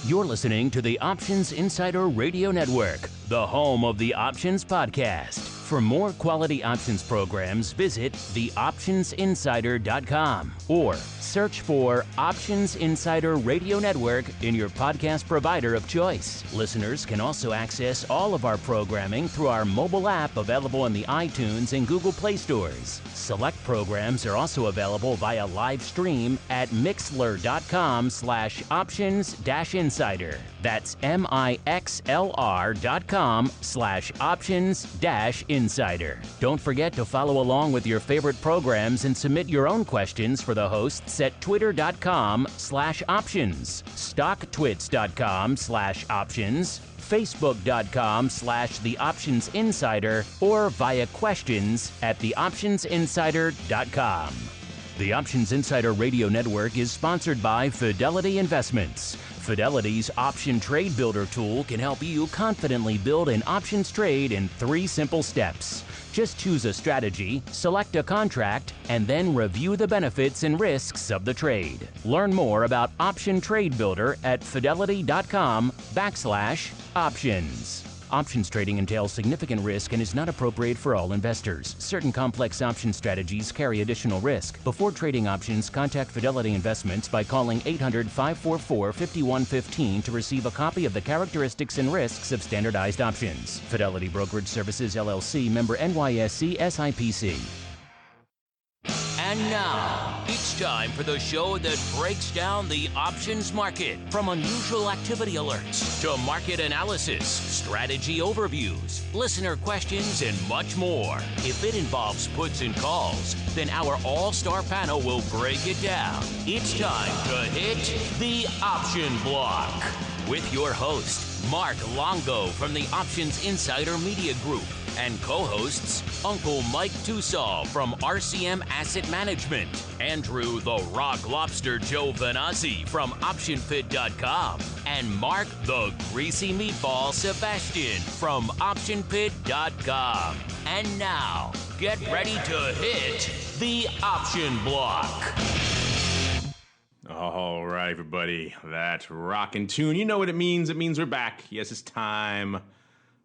You're listening to the Options Insider Radio Network, the home of the Options Podcast. For more quality options programs, visit theoptionsinsider.com or search for Options Insider Radio Network in your podcast provider of choice. Listeners can also access all of our programming through our mobile app available in the iTunes and Google Play stores. Select programs are also available via live stream at mixlr.com/options-insider. That's mixlr.com/options-insider. Don't forget to follow along with your favorite programs and submit your own questions for the hosts at twitter.com/options, stocktwits.com/options, facebook.com/theoptionsinsider, or via questions at theoptionsinsider.com. The Options Insider Radio Network is sponsored by Fidelity Investments. Fidelity's Option Trade Builder tool can help you confidently build an options trade in 3 simple steps. Just choose a strategy, select a contract, and then review the benefits and risks of the trade. Learn more about Option Trade Builder at fidelity.com/options. Options trading entails significant risk and is not appropriate for all investors. Certain complex option strategies carry additional risk. Before trading options, contact Fidelity Investments by calling 800-544-5115 to receive a copy of the characteristics and risks of standardized options. Fidelity Brokerage Services, LLC, member NYSE SIPC. And now, it's time for the show that breaks down the options market. From unusual activity alerts to market analysis, strategy overviews, listener questions, and much more. If it involves puts and calls, then our all-star panel will break it down. It's time to hit the option block with your host, Mark Longo from the Options Insider Media Group, and co-hosts Uncle Mike Tussaw from RCM Asset Management, Andrew the Rock Lobster Joe Vanazzi from OptionPit.com, and Mark the Greasy Meatball Sebastian from OptionPit.com. And now, get ready to hit the option block. All right, everybody, that rockin' tune. You know what it means. It means we're back. Yes, it's time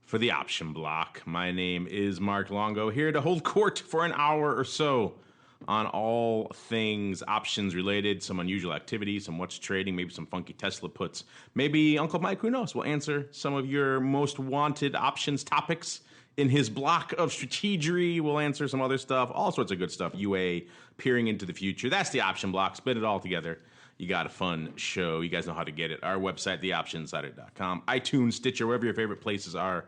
for the option block. My name is Mark Longo, here to hold court for an hour or so on all things options related, some unusual activity, some what's trading, maybe some funky Tesla puts. Maybe Uncle Mike, who knows, will answer some of your most wanted options topics in his block of strategery. We'll answer some other stuff, all sorts of good stuff. UA, peering into the future. That's the option block. Spit it all together. You got a fun show. You guys know how to get it. Our website, theoptionsinsider.com, iTunes, Stitcher, wherever your favorite places are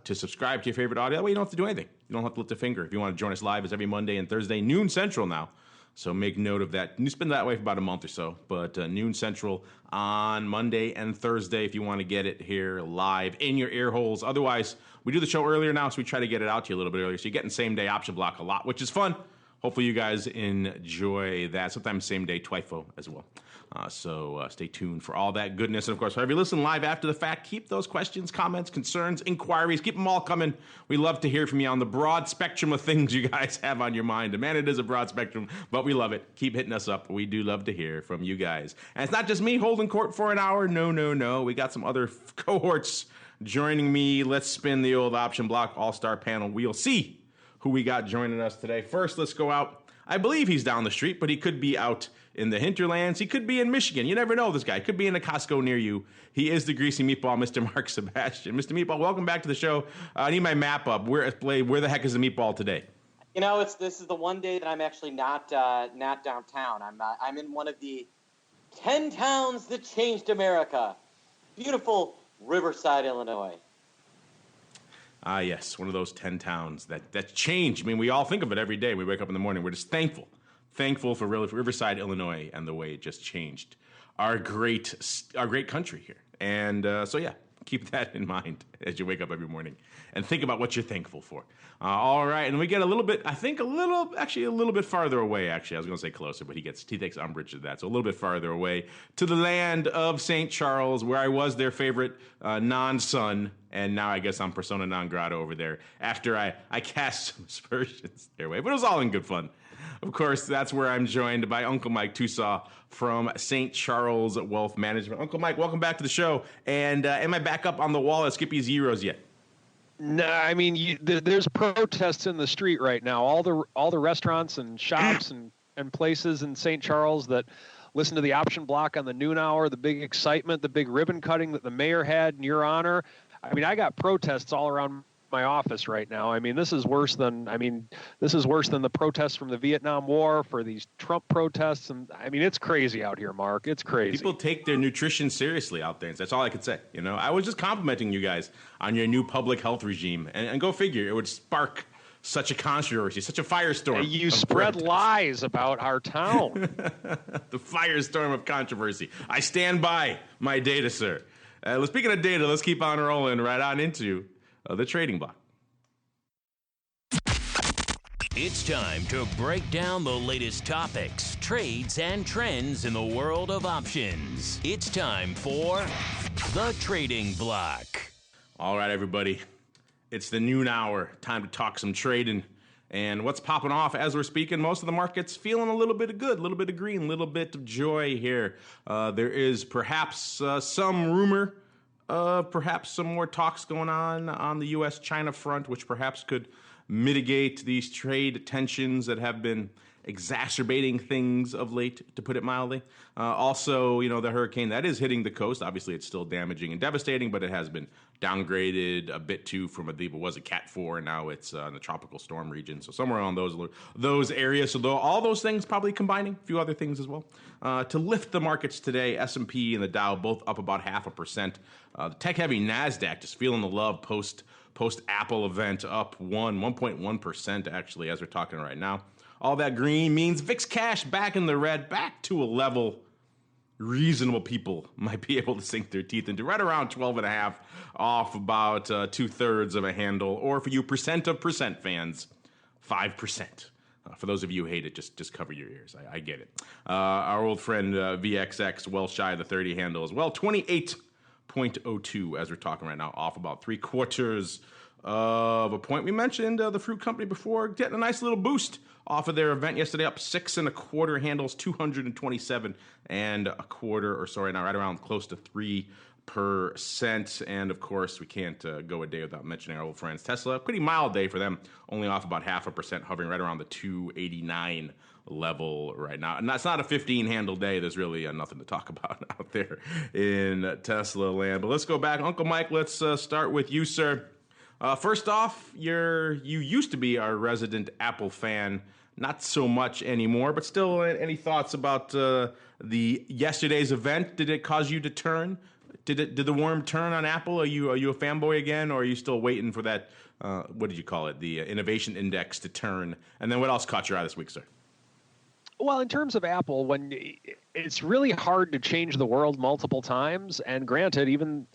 to subscribe to your favorite audio. That way you don't have to do anything. You don't have to lift a finger. If you want to join us live, it's every Monday and Thursday, noon Central now. So make note of that. It's been that way for about a month or so, but noon Central on Monday and Thursday if you want to get it here live in your ear holes. Otherwise, we do the show earlier now, so we try to get it out to you a little bit earlier. So you're getting same-day option block a lot, which is fun. Hopefully you guys enjoy that. Sometimes same day TWIFO as well. So stay tuned for all that goodness. And of course, if you listen live after the fact, keep those questions, comments, concerns, inquiries, keep them all coming. We love to hear from you on the broad spectrum of things you guys have on your mind. And man, it is a broad spectrum, but we love it. Keep hitting us up. We do love to hear from you guys. And it's not just me holding court for an hour. No. We got some other cohorts joining me. Let's spin the old option block all-star panel. We'll see who we got joining us today. First, let's go out. I believe he's down the street, but he could be out in the hinterlands. He could be in Michigan. You never know this guy. Could be in a Costco near you. He is the Greasy Meatball, Mr. Mark Sebastian. Mr. Meatball, welcome back to the show. I need my map up. Where the heck is the Meatball today? You know, this is the one day that I'm actually not downtown. I'm in one of the 10 towns that changed America. Beautiful Riverside, Illinois. Ah, yes, one of those 10 towns that changed. I mean, we all think of it every day. We wake up in the morning. We're just thankful for Riverside, Illinois, and the way it just changed our great country here. And so, yeah, keep that in mind as you wake up every morning and think about what you're thankful for. All right, and we get a little bit farther away, actually. I was going to say closer, but he takes umbrage to that. So a little bit farther away to the land of St. Charles, where I was their favorite non-son, and now I guess I'm persona non grata over there after I cast some aspersions their way. But it was all in good fun. Of course, that's where I'm joined by Uncle Mike Tusaw from St. Charles Wealth Management. Uncle Mike, welcome back to the show. And am I back up on the wall at Skippy Zeros yet? No, I mean, there's protests in the street right now. All the restaurants and shops and places in St. Charles that listen to the option block on the noon hour, the big excitement, the big ribbon cutting that the mayor had in your honor. I mean, I got protests all around my office right now. I mean, this is worse than the protests from the Vietnam War, for these Trump protests. And I mean, it's crazy out here, Mark. It's crazy. People take their nutrition seriously out there. That's all I could say. You know, I was just complimenting you guys on your new public health regime, and go figure, it would spark such a controversy, such a firestorm. You spread lies about our town. The firestorm of controversy. I stand by my data, sir. Speaking of data, let's keep on rolling right on into the trading block. It's time to break down the latest topics, trades, and trends in the world of options. It's time for the trading block. All right, everybody. It's the noon hour. Time to talk some trading. And what's popping off as we're speaking? Most of the market's feeling a little bit of good, a little bit of green, a little bit of joy here. There is perhaps some rumor, perhaps some more talks going on the U.S.-China front, which perhaps could mitigate these trade tensions that have been exacerbating things of late, to put it mildly. Also, you know, the hurricane that is hitting the coast, obviously it's still damaging and devastating, but it has been downgraded a bit too from, I believe it was a Cat 4, and now it's in the tropical storm region. So somewhere on those areas. So all those things probably combining, a few other things as well, to lift the markets today. S&P and the Dow both up about 0.5%. The tech-heavy NASDAQ just feeling the love post-Apple event, up 1.1% actually as we're talking right now. All that green means VIX cash back in the red, back to a level reasonable people might be able to sink their teeth into, right around 12.5, off about 2/3 of a handle, or for you percent of percent fans, 5%. For those of you who hate it, just cover your ears. I get it. Our old friend VXX, well shy of the 30 handle as well, 28.02 as we're talking right now, off about 3/4 of a point. We mentioned the fruit company before, getting a nice little boost off of their event yesterday, up 6.25 handles, 227.25 or so right now, right around close to 3%. And of course, we can't go a day without mentioning our old friends Tesla. Pretty mild day for them, only off about 0.5%, hovering right around the 289 level right now. And that's not a 15 handle day. There's really nothing to talk about out there in Tesla land. But let's go back. Uncle Mike, let's start with you, sir. First off, you used to be our resident Apple fan, not so much anymore, but still, any thoughts about the yesterday's event? Did it cause you to turn? Did the worm turn on Apple? Are you a fanboy again, or are you still waiting for that? What did you call it? The innovation index to turn? And then what else caught your eye this week, sir? Well, in terms of Apple, when it's really hard to change the world multiple times, and granted, even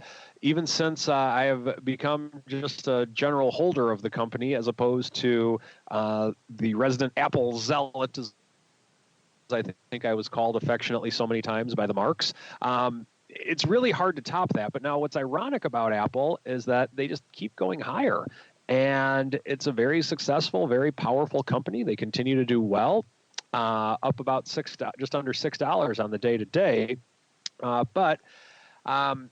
since I have become just a general holder of the company as opposed to the resident Apple zealot, as I think I was called affectionately so many times by the Marks, it's really hard to top that. But now what's ironic about Apple is that they just keep going higher. And it's a very successful, very powerful company. They continue to do well. Up about just under $6 on the day to day, but I'm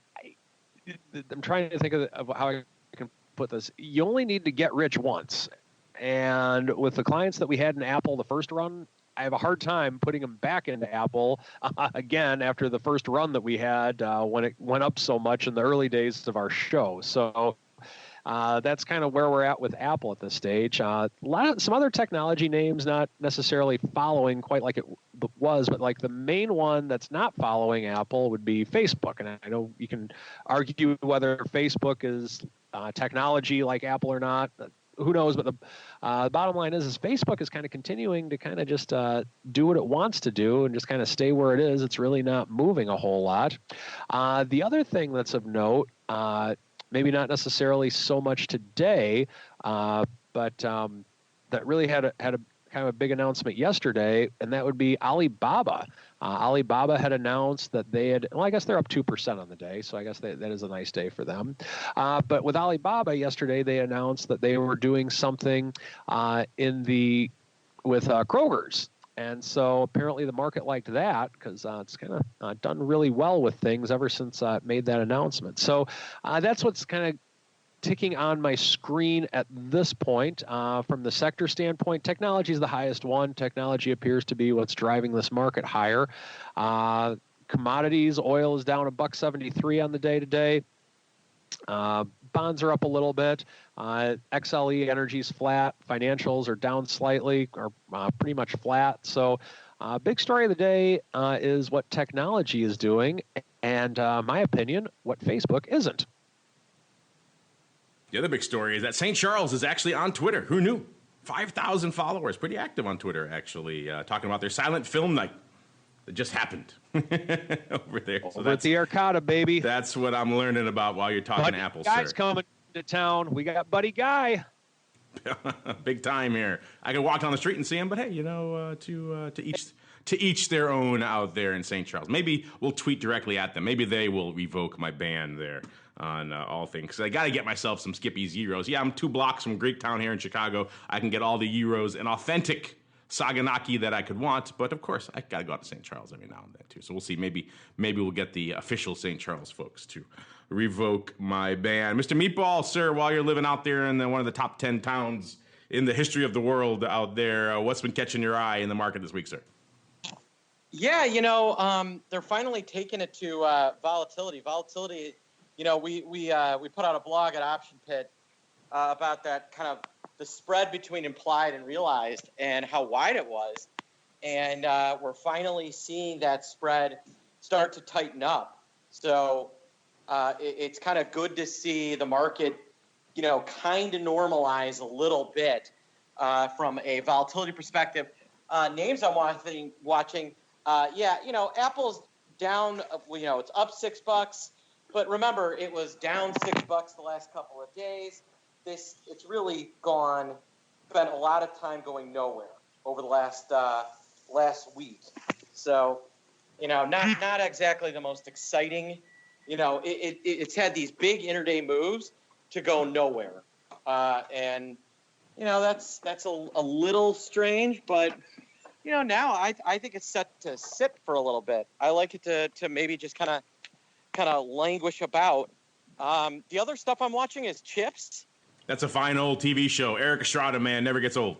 trying to think of how I can put this. You only need to get rich once, and with the clients that we had in Apple the first run, I have a hard time putting them back into Apple again after the first run that we had when it went up so much in the early days of our show. So. That's kind of where we're at with Apple at this stage. Some other technology names not necessarily following quite like it was, but like the main one that's not following Apple would be Facebook. And I know you can argue whether Facebook is technology like Apple or not. Who knows? But the bottom line is Facebook is kind of continuing to kind of just do what it wants to do and just kind of stay where it is. It's really not moving a whole lot. The other thing that's of note, maybe not necessarily so much today, but that really had a kind of a big announcement yesterday, and that would be Alibaba. Alibaba had announced that they had, well, I guess they're up 2% on the day, so I guess that is a nice day for them. But with Alibaba yesterday, they announced that they were doing something in the Kroger's. And so apparently the market liked that because it's kind of done really well with things ever since it made that announcement. So that's what's kind of ticking on my screen at this point. From the sector standpoint, technology is the highest one. Technology appears to be what's driving this market higher. Commodities, oil is down $1.73 on the day today. Bonds are up a little bit. XLE Energy's flat. Financials are down slightly, or pretty much flat. So big story of the day is what technology is doing, and my opinion, what Facebook isn't. The other big story is that St. Charles is actually on Twitter. Who knew? 5,000 followers. Pretty active on Twitter, actually, talking about their silent film night that just happened over there. So that's the Arcata, baby. That's what I'm learning about while you're talking Buddy Apple, Guy's sir. coming to town. We got Buddy Guy. Big time here. I can walk down the street and see him, but hey, to each their own out there in St. Charles. Maybe we'll tweet directly at them. Maybe they will revoke my ban there on all things. So I got to get myself some Skippy's Gyros. Yeah, I'm 2 blocks from Greektown here in Chicago. I can get all the gyros and authentic Saganaki that I could want, but of course I got to go out to St. Charles every now and then too. So we'll see. Maybe we'll get the official St. Charles folks to revoke my ban. Mr. Meatball, sir, while you're living out there in one of the top 10 towns in the history of the world out there, what's been catching your eye in the market this week, sir? Yeah, they're finally taking it to volatility. Volatility, we put out a blog at Option Pit about that kind of the spread between implied and realized and how wide it was. And we're finally seeing that spread start to tighten up. So it's kind of good to see the market, kind of normalize a little bit from a volatility perspective. Names I'm watching. Apple's down, it's up $6, but remember it was down $6 the last couple of days. It's really spent a lot of time going nowhere over the last week. So, not exactly the most exciting. It's had these big intraday moves to go nowhere, and that's a little strange, but. Now I think it's set to sit for a little bit. I like it to maybe just kind of languish about. The other stuff I'm watching is Chips. That's a fine old TV show. Eric Estrada, man, never gets old.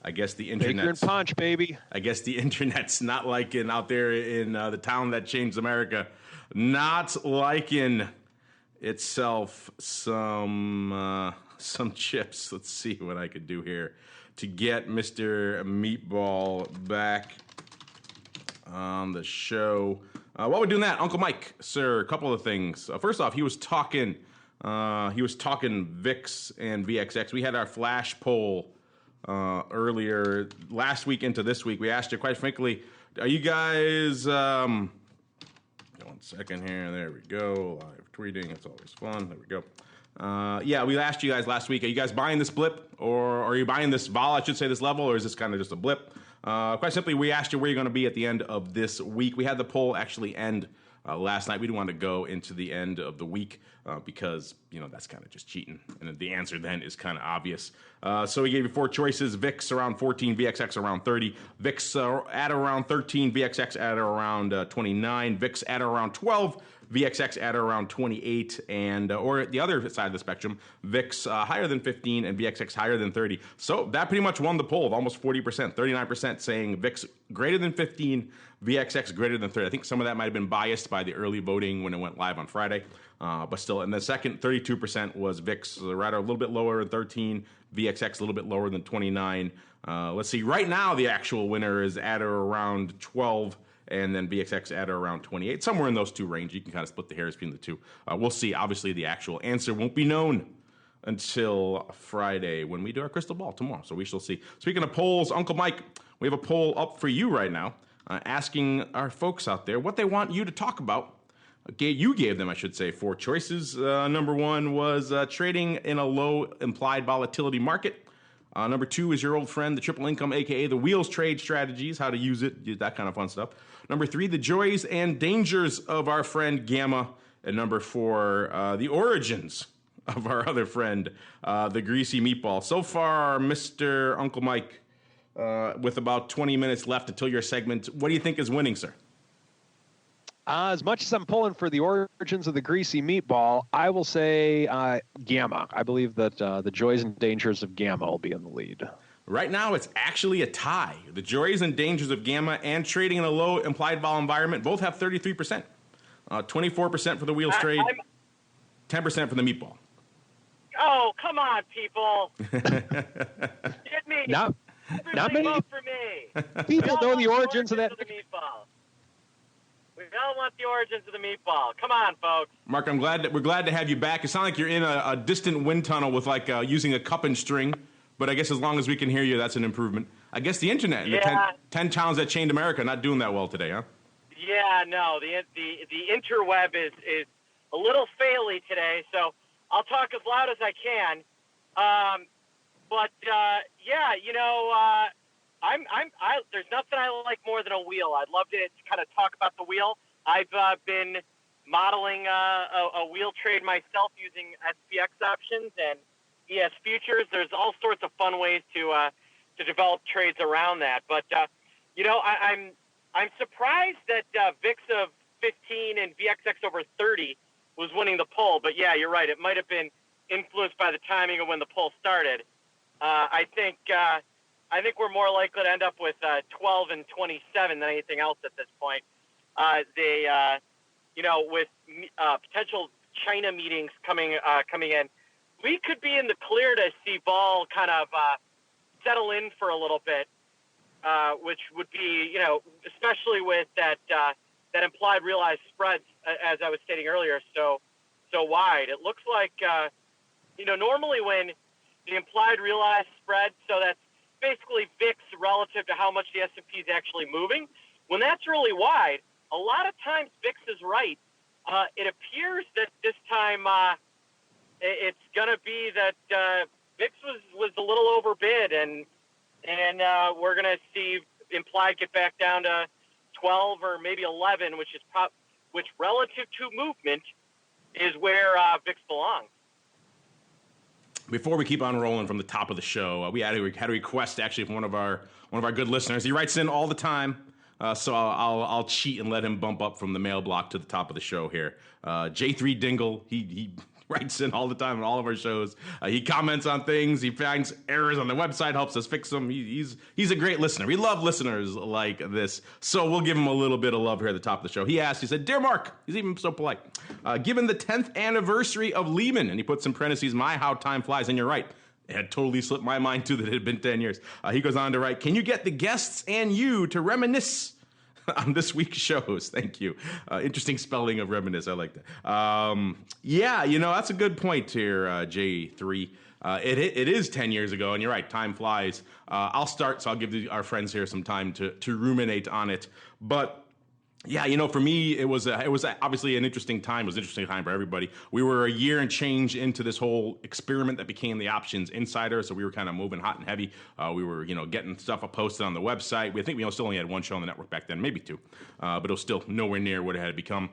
I guess the internet. Baker and Punch, baby. I guess the internet's not liking out there in the town that changed America. Not liking itself some chips. Let's see what I could do here to get Mr. Meatball back on the show. While we're doing that, Uncle Mike, sir, a couple of things. First off, he was talking VIX and VXX. We had our flash poll earlier last week into this week. We asked you, quite frankly, are you guys... 1 second here. There we go. Live tweeting. It's always fun. There we go. We asked you guys last week, are you guys buying this blip, or are you buying this vol, I should say, this level, or is this kind of just a blip? Quite simply, we asked you where you're going to be at the end of this week. We had the poll actually end last night. We didn't want to go into the end of the week because, that's kind of just cheating. And the answer then is kind of obvious. So we gave you 4 choices. VIX around 14, VXX around 30. VIX at around 13, VXX at around 29. VIX at around 12. VXX at around 28, and or the other side of the spectrum, VIX higher than 15 and VXX higher than 30. So that pretty much won the poll of almost 40%, 39% saying VIX greater than 15, VXX greater than 30. I think some of that might have been biased by the early voting when it went live on Friday, but still. And the second 32% was VIX right a little bit lower than 13, VXX a little bit lower than 29. Let's see. Right now, the actual winner is at or around 12. And then VXX at or around 28, somewhere in those two range. You can kind of split the hairs between the two. We'll see. Obviously, the actual answer won't be known until Friday when we do our crystal ball tomorrow. So we shall see. Speaking of polls, Uncle Mike, we have a poll up for you right now, asking our folks out there what they want you to talk about. You gave them, I should say, 4 choices. Number 1 was trading in a low implied volatility market. Number 2 is your old friend, the triple income, a.k.a. the wheels trade strategies, how to use it, that kind of fun stuff. Number 3, the joys and dangers of our friend Gamma. And number 4, the origins of our other friend, the Greasy Meatball. So far, Mr. Uncle Mike, with about 20 minutes left until your segment, what do you think is winning, sir? As much as I'm pulling for the origins of the Greasy Meatball, I will say Gamma. I believe that the joys and dangers of Gamma will be in the lead. Right now, it's actually a tie. The joys and dangers of Gamma and trading in a low implied vol environment both have 33%. 24% for the wheels trade, 10% for the meatball. Oh, come on, people. Get me. Not many vote for me. people know the origins of that. The meatball. We all want the origins of the meatball. Come on, folks. Mark, we're glad to have you back. It sounds like you're in a distant wind tunnel with using a cup and string. But I guess as long as we can hear you, that's an improvement. I guess the internet and the 10 towns that chained America not doing that well today, huh? Yeah, no, the interweb is a little faily today, so I'll talk as loud as I can. There's nothing I like more than a wheel. I'd love to kind of talk about the wheel. I've been modeling a wheel trade myself using SPX options and ES futures. There's all sorts of fun ways to develop trades around that. But I'm surprised that VIX of 15 and VXX over 30 was winning the poll. But yeah, you're right. It might have been influenced by the timing of when the poll started. I think we're more likely to end up with 12 and 27 than anything else at this point. With potential China meetings coming in, we could be in the clear to see vol kind of settle in for a little bit, which would be, especially with that implied realized spreads, as I was stating earlier, so wide. It looks like, normally when the implied realized spread, so that's basically VIX relative to how much the S&P is actually moving, when that's really wide, a lot of times VIX is right. It appears that this time it's going to be that VIX was a little overbid, and we're going to see implied get back down to 12 or maybe 11, which relative to movement is where VIX belongs. Before we keep on rolling from the top of the show, we had a request actually from one of our good listeners. He writes in all the time, so I'll cheat and let him bump up from the mail block to the top of the show here. J3 Dingle, he writes in all the time on all of our shows. He comments on things. He finds errors on the website, helps us fix them. He's a great listener. We love listeners like this. So we'll give him a little bit of love here at the top of the show. He said, Dear Mark, he's even so polite. Given the 10th anniversary of Lehman, and he puts in parentheses, my, how time flies, and you're right. It had totally slipped my mind, too, that it had been 10 years. He goes on to write, can you get the guests and you to reminisce on this week's shows? Thank you. Interesting spelling of reminisce. I like that. That's a good point here, J3. It is 10 years ago, and you're right, time flies. I'll start, so I'll give our friends here some time to ruminate on it. But yeah, for me, it was obviously an interesting time. It was an interesting time for everybody. We were a year and change into this whole experiment that became the Options Insider, so we were kind of moving hot and heavy. We were, getting stuff posted on the website. We think we still only had one show on the network back then, maybe two, but it was still nowhere near what it had become.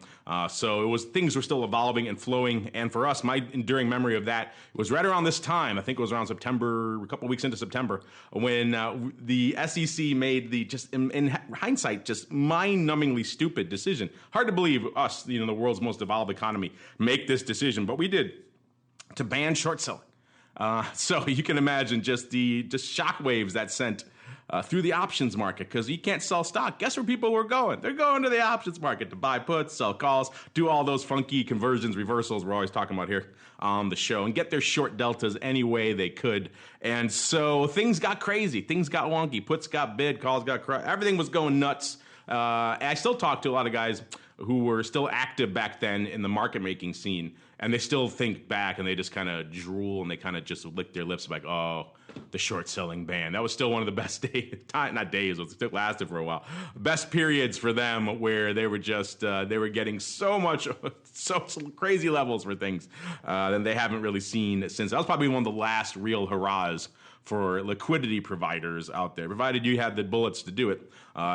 So things were still evolving and flowing. And for us, my enduring memory of that was right around this time. I think it was around September, a couple weeks into September, when the SEC made the in hindsight just mind-numbingly stupid decision. Hard to believe us, the world's most evolved economy, make this decision, but we did, to ban short selling. So you can imagine just shockwaves that sent through the options market, because you can't sell stock. Guess where people were going? They're going to the options market to buy puts, sell calls, do all those funky conversions, reversals we're always talking about here on the show, and get their short deltas any way they could. And so things got crazy. Things got wonky. Puts got bid, calls got crushed. Everything was going nuts. I still talk to a lot of guys who were still active back then in the market making scene, and they still think back and they just kind of drool and they kind of just lick their lips like, oh, the short selling ban. That was still one of the best days, it still lasted for a while. Best periods for them, where they were just, they were getting so crazy levels for things that they haven't really seen since. That was probably one of the last real hurrahs for liquidity providers out there. Provided you had the bullets to do it,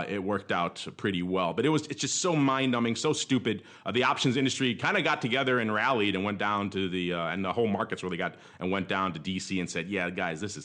it worked out pretty well. But it's just so mind-numbing, so stupid. The options industry kind of got together and rallied and went down to and the whole markets really got and went down to DC and said, yeah, guys, this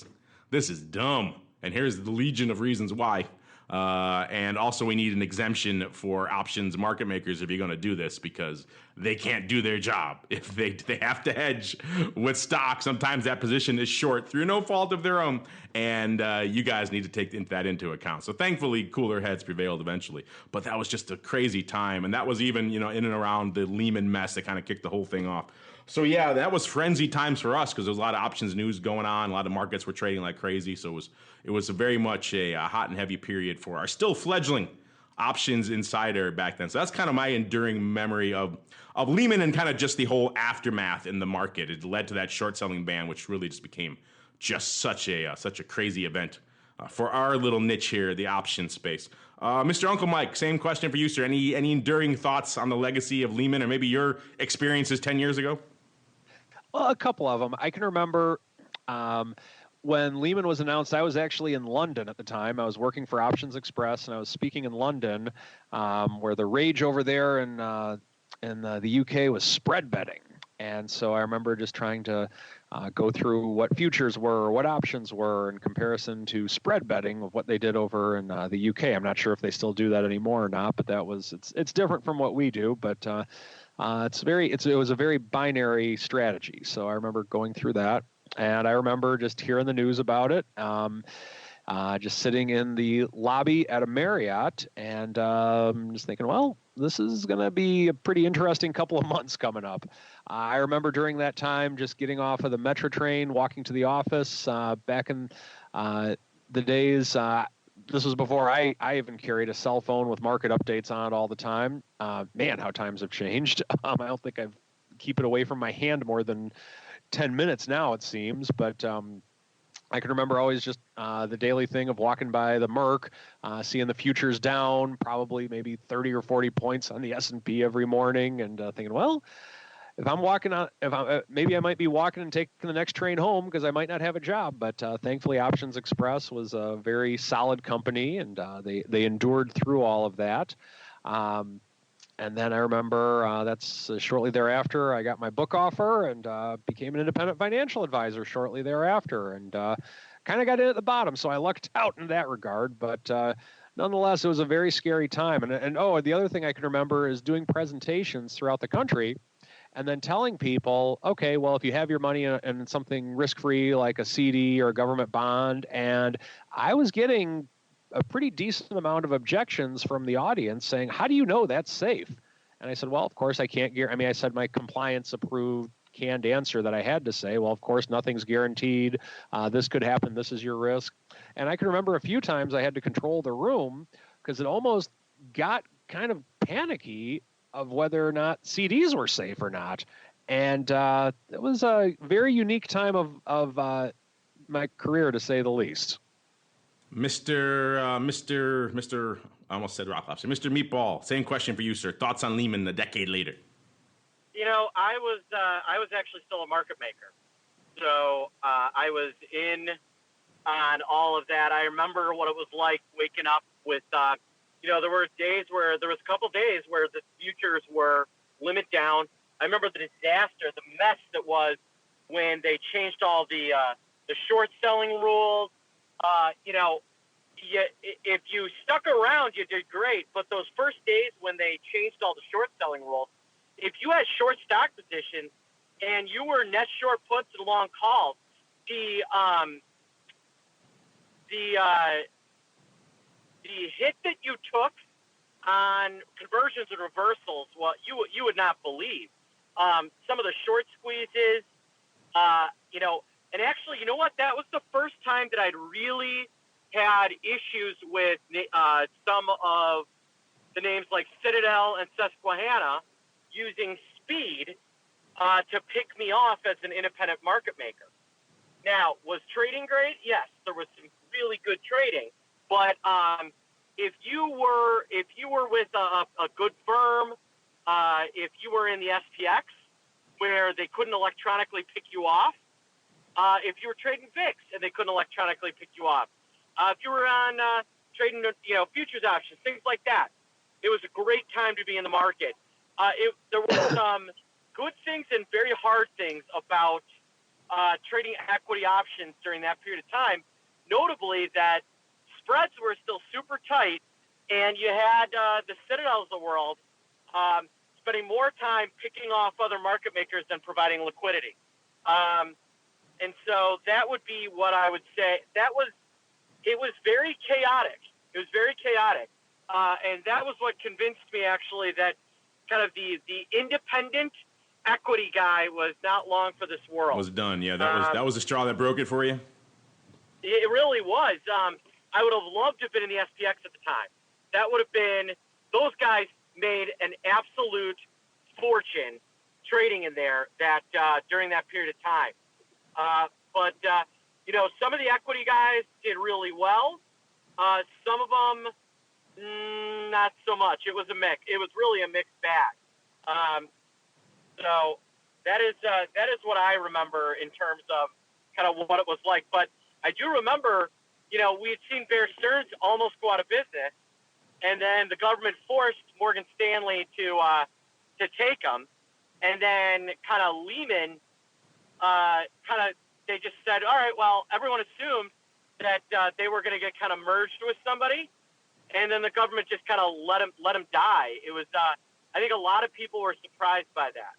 is dumb. And here's the legion of reasons why. And also we need an exemption for options market makers if you're going to do this, because they can't do their job. If they have to hedge with stock, sometimes that position is short through no fault of their own. And you guys need to take that into account. So thankfully, cooler heads prevailed eventually. But that was just a crazy time. And that was even, in and around the Lehman mess that kind of kicked the whole thing off. So yeah, that was frenzy times for us because there was a lot of options news going on. A lot of markets were trading like crazy. So it was very much a hot and heavy period for our still fledgling options insider back then. So that's kind of my enduring memory of Lehman and kind of just the whole aftermath in the market. It led to that short selling ban, which really just became just such a crazy event for our little niche here, the option space. Mr. Uncle Mike, same question for you, sir. Any enduring thoughts on the legacy of Lehman or maybe your experiences 10 years ago? Well, a couple of them. I can remember when Lehman was announced, I was actually in London at the time. I was working for Options Express, and I was speaking in London, where the rage over there in the UK was spread betting. And so I remember just trying to go through what futures were, what options were in comparison to spread betting of what they did over in the UK. I'm not sure if they still do that anymore or not, but it's different from what we do. But it was a very binary strategy. So I remember going through that, and I remember just hearing the news about it. Just sitting in the lobby at a Marriott and just thinking, well, this is going to be a pretty interesting couple of months coming up. I remember during that time just getting off of the Metro train, walking to the office back in the days. This was before I even carried a cell phone with market updates on it all the time. Man, how times have changed. I don't think I keep it away from my hand more than 10 minutes now, it seems. But I can remember always just the daily thing of walking by the Merc, seeing the futures down, probably maybe 30 or 40 points on the S&P every morning, and thinking, well, maybe I might be walking and taking the next train home because I might not have a job. But thankfully, Options Express was a very solid company, and they endured through all of that. And then I remember that's shortly thereafter, I got my book offer and became an independent financial advisor shortly thereafter, and kind of got in at the bottom. So I lucked out in that regard. But nonetheless, it was a very scary time. And the other thing I can remember is doing presentations throughout the country and then telling people, okay, well, if you have your money in something risk-free like a CD or a government bond, and I was getting a pretty decent amount of objections from the audience saying, how do you know that's safe? And I said, well, of course I can't I said my compliance approved canned answer that I had to say, well, of course, nothing's guaranteed. This could happen. This is your risk. And I can remember a few times I had to control the room because it almost got kind of panicky of whether or not CDs were safe or not. And it was a very unique time of my career, to say the least. Mr. I almost said Rock Lobster. Mr. Meatball, same question for you, sir. Thoughts on Lehman a decade later? I was actually still a market maker, so I was in on all of that. I remember what it was like waking up with, there were a couple days where the futures were limit down. I remember the disaster, the mess that was when they changed all the short selling rules. If you stuck around, you did great. But those first days when they changed all the short selling rules, if you had short stock positions and you were net short puts and long calls, the hit that you took on conversions and reversals, well, you would not believe. Some of the short squeezes, and actually, you know what? That was the first time that I'd really had issues with some of the names like Citadel and Susquehanna using speed to pick me off as an independent market maker. Now, was trading great? Yes, there was some really good trading. But if you were with a good firm, if you were in the SPX where they couldn't electronically pick you off, if you were trading VIX and they couldn't electronically pick you off. If you were on trading, futures options, things like that. It was a great time to be in the market. There were some good things and very hard things about trading equity options during that period of time, notably that spreads were still super tight, and you had the Citadels of the world spending more time picking off other market makers than providing liquidity. And so that would be what I would say. It was very chaotic. It was very chaotic. And that was what convinced me, actually, that kind of the independent equity guy was not long for this world. Was done. Yeah, that was the straw that broke it for you? It really was. I would have loved to have been in the SPX at the time. That would have been – those guys made an absolute fortune trading in there during that period of time. But some of the equity guys did really well. Some of them not so much. It was a mix. It was really a mixed bag. So that is what I remember in terms of kind of what it was like. But I do remember, we had seen Bear Stearns almost go out of business, and then the government forced Morgan Stanley to take them, and then kind of Lehman, they just said, all right, well, everyone assumed that they were going to get kind of merged with somebody, and then the government just kind of let him die. It was, I think a lot of people were surprised by that.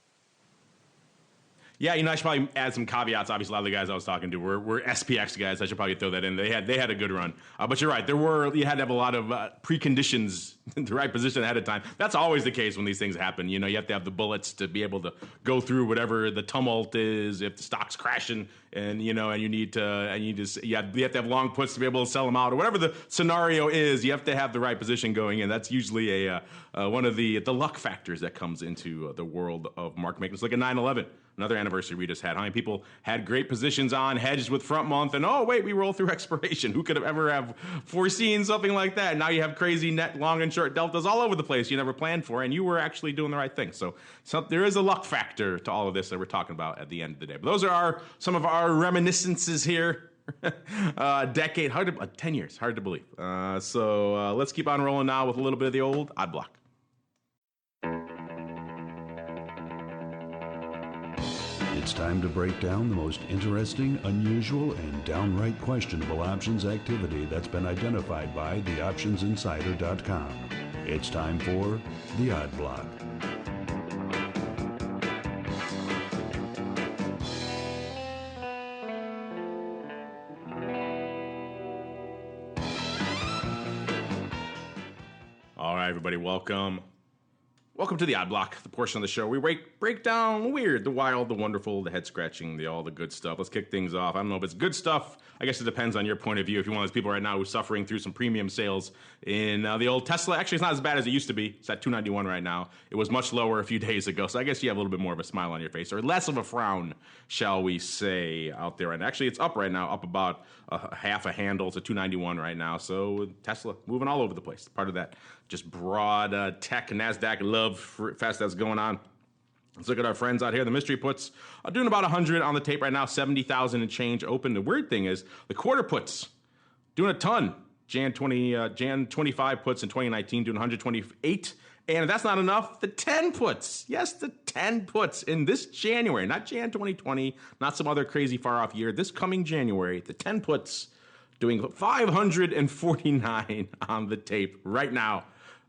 Yeah, I should probably add some caveats. Obviously, a lot of the guys I was talking to were SPX guys. I should probably throw that in. They had a good run. But you're right. You had to have a lot of preconditions, the right position ahead of time. That's always the case when these things happen. You have to have the bullets to be able to go through whatever the tumult is. If the stock's crashing, and you have to have long puts to be able to sell them out, or whatever the scenario is. You have to have the right position going in. That's usually one of the luck factors that comes into the world of market making. It's like a 9/11. Another anniversary we just had. How many people had great positions on, hedged with front month, and oh wait, we roll through expiration. Who could have ever have foreseen something like that? Now you have crazy net long and short deltas all over the place you never planned for, and you were actually doing the right thing. So there is a luck factor to all of this that we're talking about at the end of the day. But those are some of our reminiscences here. Decade, 10 years, hard to believe. So let's keep on rolling now with a little bit of the old odd block. It's time to break down the most interesting, unusual, and downright questionable options activity that's been identified by theoptionsinsider.com. It's time for the Odd Block. All right, everybody, welcome. Welcome to the Odd Block, the portion of the show where we break down the weird, the wild, the wonderful, the head-scratching, all the good stuff. Let's kick things off. I don't know if it's good stuff. I guess it depends on your point of view. If you're one of those people right now who's suffering through some premium sales in the old Tesla, actually, it's not as bad as it used to be. It's at $291 right now. It was much lower a few days ago, so I guess you have a little bit more of a smile on your face, or less of a frown, shall we say, out there. And actually, it's up right now, up about half a handle. It's at $291 right now. So Tesla moving all over the place. Part of that just broad tech NASDAQ love fest that's going on. Let's look at our friends out here. The mystery puts are doing about 100 on the tape right now, 70,000 and change open. The weird thing is the quarter puts doing a ton. Jan 25 puts in 2019 doing 128. And if that's not enough, the 10 puts. Yes, the 10 puts in this January, not Jan 2020, not some other crazy far off year. This coming January, the 10 puts doing 549 on the tape right now.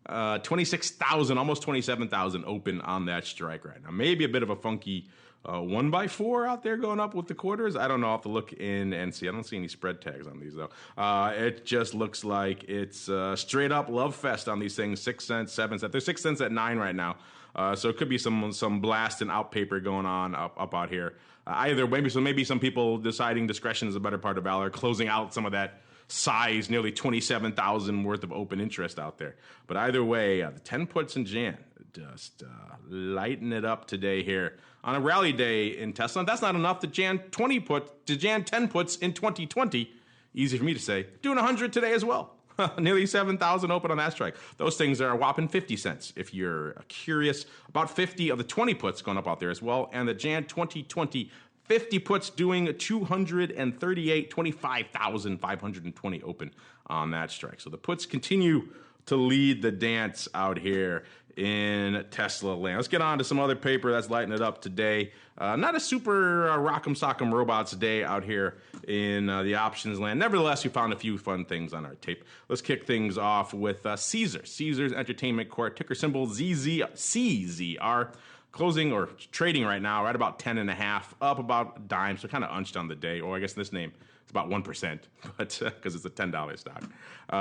26,000, almost 27,000 open on that strike right now. Maybe a bit of a funky 1x4 out there going up with the quarters. I don't know. I'll have to look in and see. I don't see any spread tags on these, though. It just looks like it's straight up love fest on these things. 6 cents, 7 cents. There's 6 cents at 9 right now. So it could be some blast and out paper going on up out here. Either maybe some people deciding discretion is a better part of valor, closing out some of that size, nearly 27,000 worth of open interest out there. But either way, the 10 puts in Jan just lighten it up today here on a rally day in Tesla. That's not enough. The Jan 10 puts in 2020, easy for me to say, doing 100 today as well. Nearly 7,000 open on that strike. Those things are a whopping 50 cents. If you're curious, about 50 of the 20 puts going up out there as well. And the Jan 2020 50 puts doing 238, 25,520 open on that strike. So the puts continue to lead the dance out here in Tesla land. Let's get on to some other paper that's lighting it up today. Not a super rock'em sock'em robots day out here in the options land. Nevertheless, we found a few fun things on our tape. Let's kick things off with Caesars Entertainment Corp, ticker symbol CZR. Closing or trading right now right about 10.5, up about a dime, so kind of unched on the day. Or I guess this name is about 1%, but because it's a $10 stock.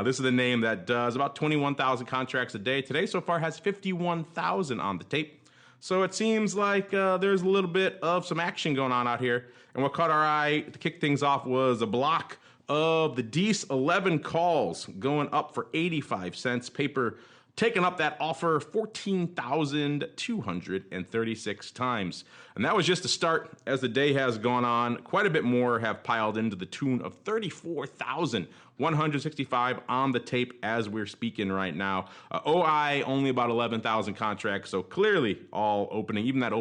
This is the name that does about 21,000 contracts a day. Today so far has 51,000 on the tape. So it seems like there's a little bit of some action going on out here. And what caught our eye to kick things off was a block of the DEES 11 calls going up for 85 cents. Paper taking up that offer 14,236 times. And that was just the start. As the day has gone on, quite a bit more have piled into the tune of 34,165 on the tape as we're speaking right now. OI only about 11,000 contracts, so clearly all opening. Even that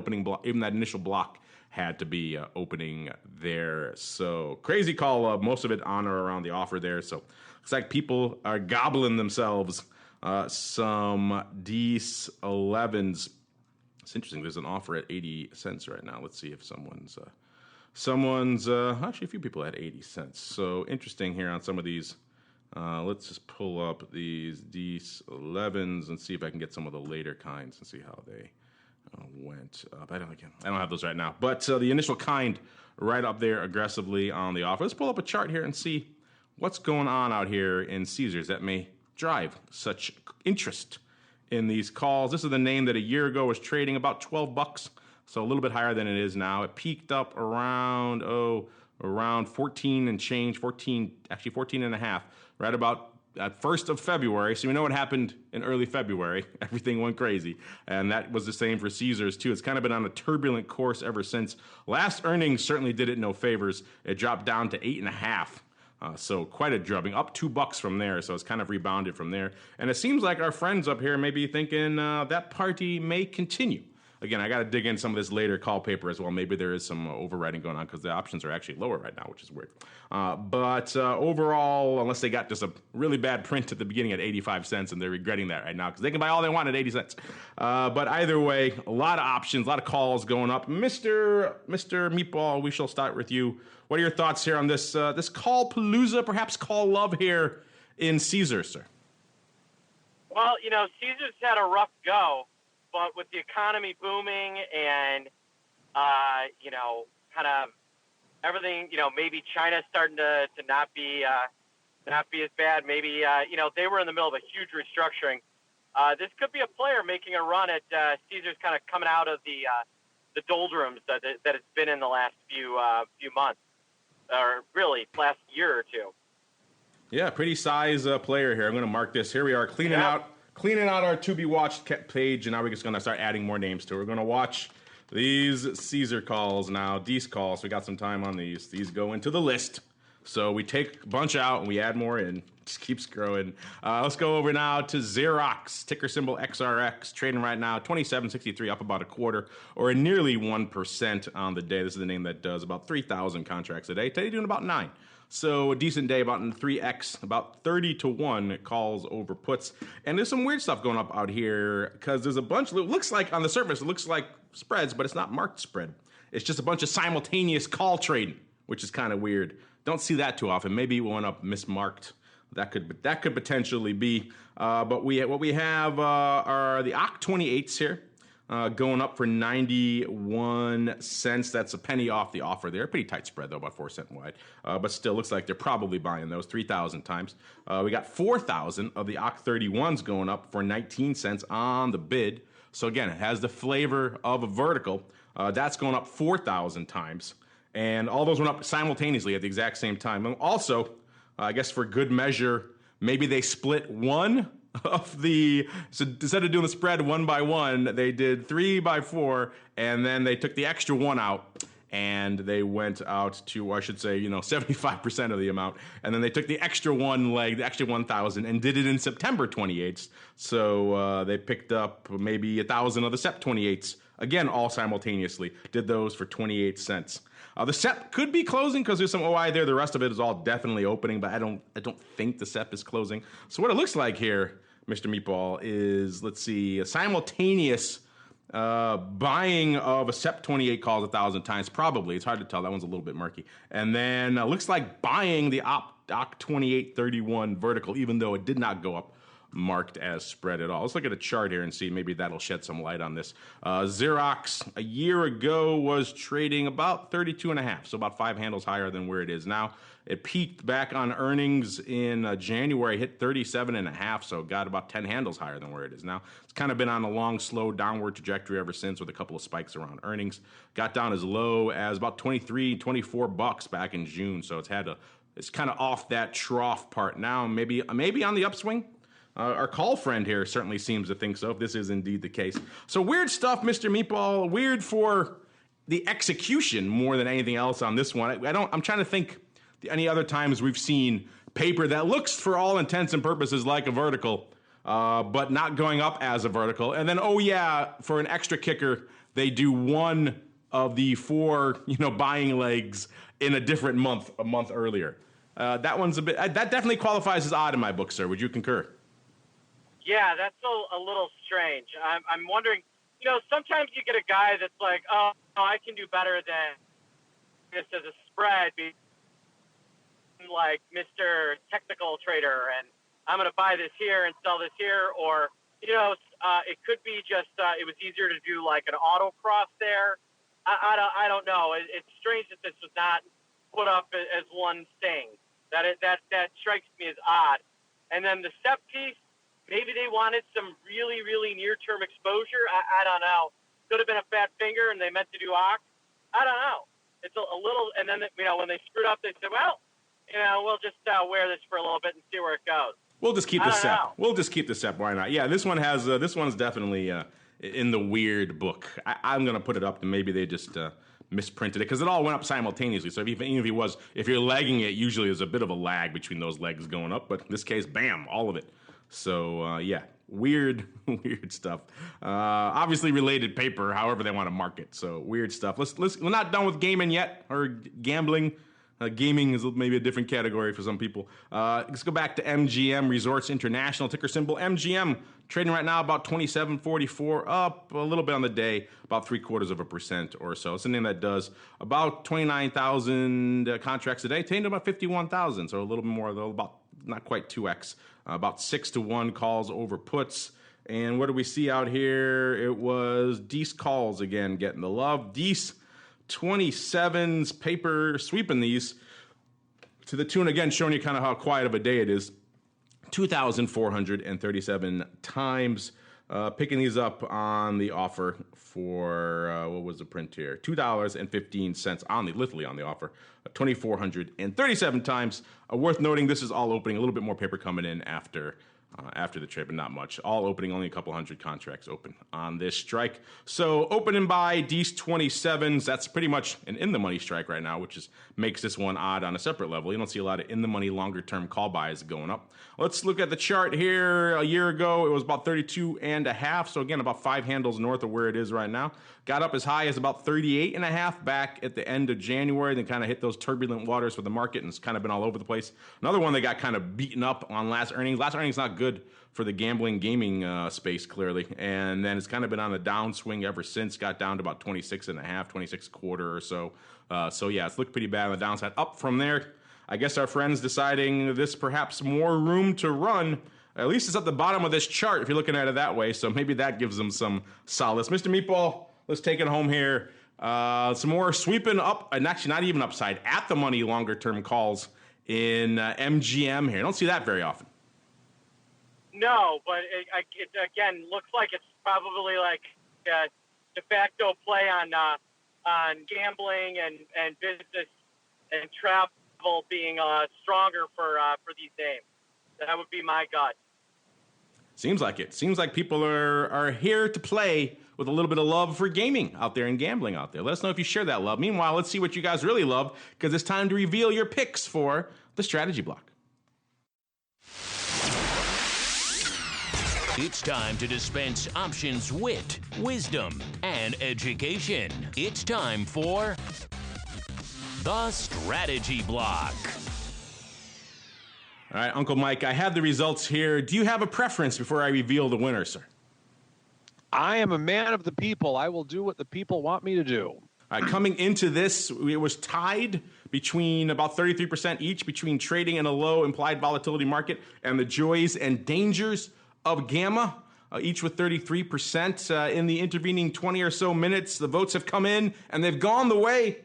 initial block had to be opening there. So crazy call, most of it on or around the offer there. So looks like people are gobbling themselves some DEES 11s. It's interesting. There's an offer at 80 cents right now. Let's see if someone's actually a few people at 80 cents. So interesting here on some of these. Let's just pull up these DEES 11s and see if I can get some of the later kinds and see how they went up. I don't have those right now. But the initial kind right up there aggressively on the offer. Let's pull up a chart here and see what's going on out here in Caesars that may drive such interest in these calls. This is the name that a year ago was trading about $12, so a little bit higher than it is now. It peaked up around 14 and change, 14 and a half, right about at 1st of February. So we know what happened in early February. Everything went crazy, and that was the same for Caesars too. It's kind of been on a turbulent course ever since. Last earnings certainly did it no favors. It dropped down to 8.5. So quite a drubbing, up $2 from there. So it's kind of rebounded from there. And it seems like our friends up here may be thinking that party may continue. Again, I got to dig in some of this later call paper as well. Maybe there is some overwriting going on because the options are actually lower right now, which is weird. But overall, unless they got just a really bad print at the beginning at 85 cents and they're regretting that right now because they can buy all they want at 80 cents. But either way, a lot of options, a lot of calls going up. Mr. Meatball, we shall start with you. What are your thoughts here on this call palooza, perhaps call love here in Caesars, sir? Well, Caesars had a rough go, but with the economy booming and, kind of everything, maybe China starting to not be as bad. Maybe, they were in the middle of a huge restructuring. This could be a player making a run at Caesars kind of coming out of the doldrums that it's been in the last few months, or really last year or two. Yeah, pretty size player here. I'm going to mark this. Here we are cleaning out our to be watched page, and now we're just going to start adding more names to it. We're going to watch these Caesar calls now, DEES calls. We got some time on these. These go into the list. So we take a bunch out and we add more in. Just keeps growing. Let's go over now to Xerox, ticker symbol XRX, trading right now $27.63, up about a quarter, or nearly 1% on the day. This is the name that does about 3,000 contracts a day. Today doing about 9. So a decent day, about in 3x, about 30-1 calls over puts. And there's some weird stuff going up out here because there's a bunch. It looks like on the surface, it looks like spreads, but it's not marked spread. It's just a bunch of simultaneous call trading, which is kind of weird. Don't see that too often. Maybe it went up mismarked. That could potentially be. But what we have are the OCC 28s here. Going up for 91 cents. That's a penny off the offer there. Pretty tight spread, though, about 4 cents wide. But still looks like they're probably buying those 3,000 times. We got 4,000 of the OCC 31s going up for 19 cents on the bid. So, again, it has the flavor of a vertical. That's going up 4,000 times. And all those went up simultaneously at the exact same time. And also, I guess for good measure, maybe they split one of the, so instead of doing the spread 1 by 1, they did 3 by 4, and then they took the extra one out, and they went out to, I should say, 75% of the amount, and then they took the extra one leg, the extra 1,000, and did it in September 28th. So they picked up maybe 1,000 of the Sep 28s again, all simultaneously. Did those for 28 cents. The SEP could be closing because there's some OI there. The rest of it is all definitely opening, but I don't think the SEP is closing. So what it looks like here, Mr. Meatball, is, let's see, a simultaneous buying of a SEP 28 calls 1,000 times, probably. It's hard to tell. That one's a little bit murky. And then looks like buying the OC 2831 vertical, even though it did not go up marked as spread at all. Let's look at a chart here and see. Maybe that'll shed some light on this. Xerox a year ago was trading about 32.5, so about 5 handles higher than where it is now. It peaked back on earnings in January, hit 37.5, so got about 10 handles higher than where it is now. It's kind of been on a long, slow downward trajectory ever since, with a couple of spikes around earnings. Got down as low as about 23, 24 bucks back in June, so it's kind of off that trough part now. Maybe on the upswing. Our call friend here certainly seems to think so, if this is indeed the case. So weird stuff, Mr. Meatball. Weird for the execution more than anything else on this one. I'm trying to think any other times we've seen paper that looks, for all intents and purposes, like a vertical, but not going up as a vertical. And then, for an extra kicker, they do one of the 4, buying legs in a different month, a month earlier. That one's that definitely qualifies as odd in my book, sir. Would you concur? Yeah, that's a little strange. I'm wondering, sometimes you get a guy that's like, oh, I can do better than this as a spread, like Mr. Technical Trader, and I'm going to buy this here and sell this here. Or, it could be just it was easier to do like an auto cross there. I don't know. It's strange that this was not put up as one thing. That strikes me as odd. And then the SEP piece, maybe they wanted some really, really near-term exposure. I don't know. Could have been a fat finger and they meant to do OC. I don't know. It's a little, and then, when they screwed up, they said, well, we'll just wear this for a little bit and see where it goes. We'll just keep the SEP. We'll just keep the SEP. Why not? Yeah, this one's definitely in the weird book. I'm going to put it up, and maybe they just misprinted it because it all went up simultaneously. So if you're lagging it, usually there's a bit of a lag between those legs going up. But in this case, bam, all of it. So, weird stuff. Obviously related paper, however they want to mark it. So, weird stuff. We're not done with gaming yet, or gambling. Gaming is maybe a different category for some people. Let's go back to MGM Resorts International, ticker symbol MGM, trading right now about 27.44, up a little bit on the day, about 0.75% or so. It's a name that does about 29,000 contracts a day, taking to about 51,000, so a little bit more, though, about not quite 2x, about 6-to-1 calls over puts. And what do we see out here? It was Dees calls again getting the love. Dees 27s paper sweeping these to the tune, again, showing you kind of how quiet of a day it is. 2,437 times. Picking these up on the offer for, what was the print here? $2.15 literally on the offer. 2,437 times. Worth noting, this is all opening. A little bit more paper coming in after the trade, but not much. All opening, only a couple hundred contracts open on this strike. So open and buy Dees 27s. That's pretty much an in-the-money strike right now, which makes this one odd on a separate level. You don't see a lot of in-the-money longer-term call buys going up. Let's look at the chart here. A year ago, it was about 32.5. So again, about 5 handles north of where it is right now. Got up as high as about 38.5 back at the end of January, then kind of hit those turbulent waters for the market, and it's kind of been all over the place. Another one that got kind of beaten up on last earnings. Last earnings not good for the gaming space, clearly. And then it's kind of been on a downswing ever since. Got down to about 26.5, 26.25 or so. It's looked pretty bad on the downside. Up from there, I guess our friends deciding this perhaps more room to run. At least it's at the bottom of this chart if you're looking at it that way. So maybe that gives them some solace. Mr. Meatball, let's take it home here. Some more sweeping up, and actually not even upside, at the money longer term calls in MGM here. Don't see that very often. No, but it again looks like it's probably like a de facto play on gambling and business and travel being stronger for these names. That would be my gut. Seems like it. Seems like people are here to play with a little bit of love for gaming out there and gambling out there. Let us know if you share that love. Meanwhile, let's see what you guys really love, because it's time to reveal your picks for the strategy block. It's time to dispense options wit, wisdom, and education. It's time for the Strategy Block. All right, Uncle Mike, I have the results here. Do you have a preference before I reveal the winner, sir? I am a man of the people. I will do what the people want me to do. All right, coming into this, it was tied between about 33% each between trading in a low implied volatility market and the joys and dangers of gamma, each with 33%. In the intervening 20 or so minutes, the votes have come in and they've gone the way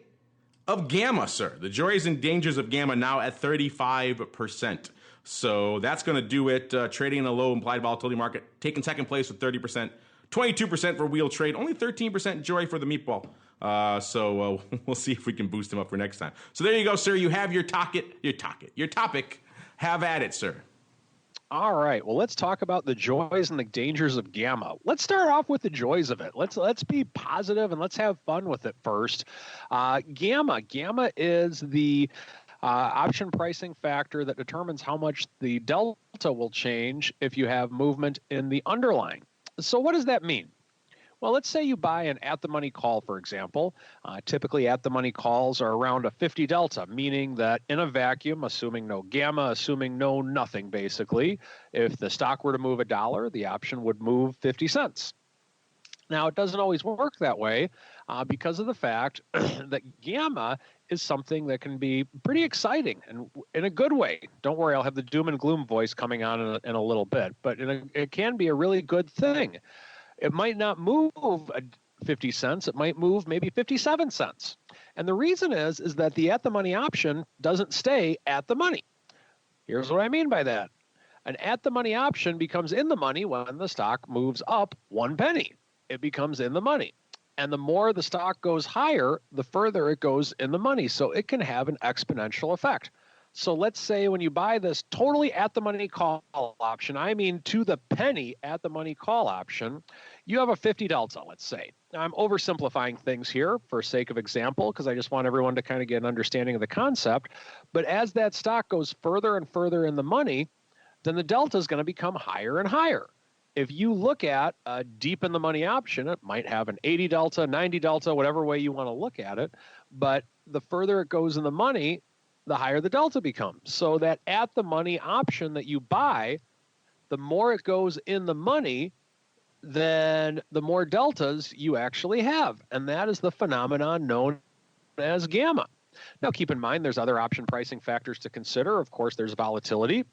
of gamma, sir. The joys and dangers of gamma now at 35%. So that's going to do it. Trading in a low implied volatility market, taking second place with 30%. 22% for wheel trade, only 13% joy for the meatball. So we'll see if we can boost him up for next time. So there you go, sir. You have your topic. Have at it, sir. All right. Well, let's talk about the joys and the dangers of gamma. Let's start off with the joys of it. Let's be positive and let's have fun with it first. Gamma is the option pricing factor that determines how much the delta will change if you have movement in the underlying. So what does that mean? Well, let's say you buy an at-the-money call, for example. Typically, at-the-money calls are around a 50 delta, meaning that in a vacuum, assuming no gamma, assuming no nothing, basically, if the stock were to move $1, the option would move 50 cents. Now, it doesn't always work that way because of the fact that gamma is something that can be pretty exciting and in a good way. Don't worry, I'll have the doom and gloom voice coming on in a little bit, but it can be a really good thing. It might not move 50 cents. It might move maybe 57 cents. And the reason is that the at-the-money option doesn't stay at the money. Here's what I mean by that. An at-the-money option becomes in the money when the stock moves up 1 penny. It becomes in the money. And the more the stock goes higher, the further it goes in the money. So it can have an exponential effect. So let's say when you buy this totally at-the-money call option, I mean to the penny at-the-money call option, you have a 50 delta, let's say. Now, I'm oversimplifying things here for sake of example because I just want everyone to kind of get an understanding of the concept. But as that stock goes further and further in the money, then the delta is going to become higher and higher. If you look at a deep in the money option, it might have an 80 delta, 90 delta, whatever way you want to look at it. But the further it goes in the money, the higher the delta becomes. So that at the money option that you buy, the more it goes in the money, then the more deltas you actually have. And that is the phenomenon known as gamma. Now, keep in mind, there's other option pricing factors to consider. Of course, there's volatility.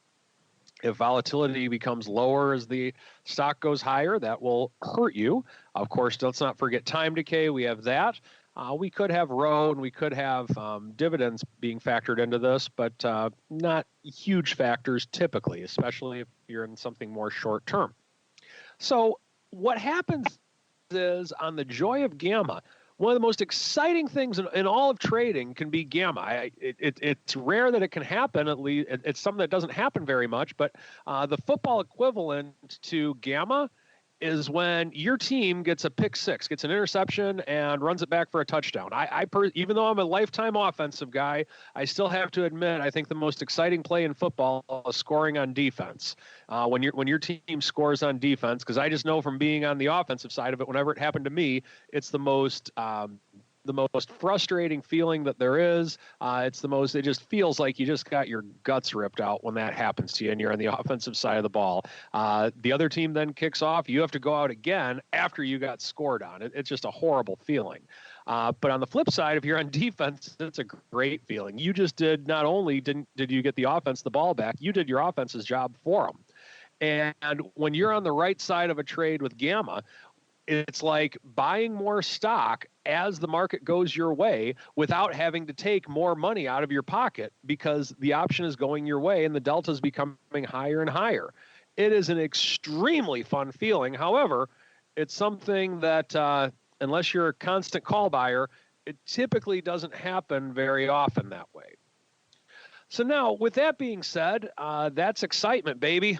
If volatility becomes lower as the stock goes higher, that will hurt you. Of course, let's not forget time decay. We have that. We could have ROE and we could have dividends being factored into this, but not huge factors typically, especially if you're in something more short term. So what happens is on the joy of gamma, one of the most exciting things in all of trading can be gamma. It's rare that it can happen. At least it's something that doesn't happen very much. But the football equivalent to gamma is when your team gets a pick six, gets an interception, and runs it back for a touchdown. Even though I'm a lifetime offensive guy, I still have to admit I think the most exciting play in football is scoring on defense. When your team scores on defense, because I just know from being on the offensive side of it, whenever it happened to me, it's the most frustrating feeling that there is. It just feels like you just got your guts ripped out when that happens to you and you're on the offensive side of the ball. The other team then kicks off. You have to go out again after you got scored on. It's just a horrible feeling. But on the flip side, if you're on defense, it's a great feeling. You just not only did you get the offense the ball back, you did your offense's job for them. And when you're on the right side of a trade with gamma, it's like buying more stock as the market goes your way without having to take more money out of your pocket because the option is going your way and the delta is becoming higher and higher. It is an extremely fun feeling. However, it's something that unless you're a constant call buyer, it typically doesn't happen very often that way. So now, with that being said, that's excitement, baby.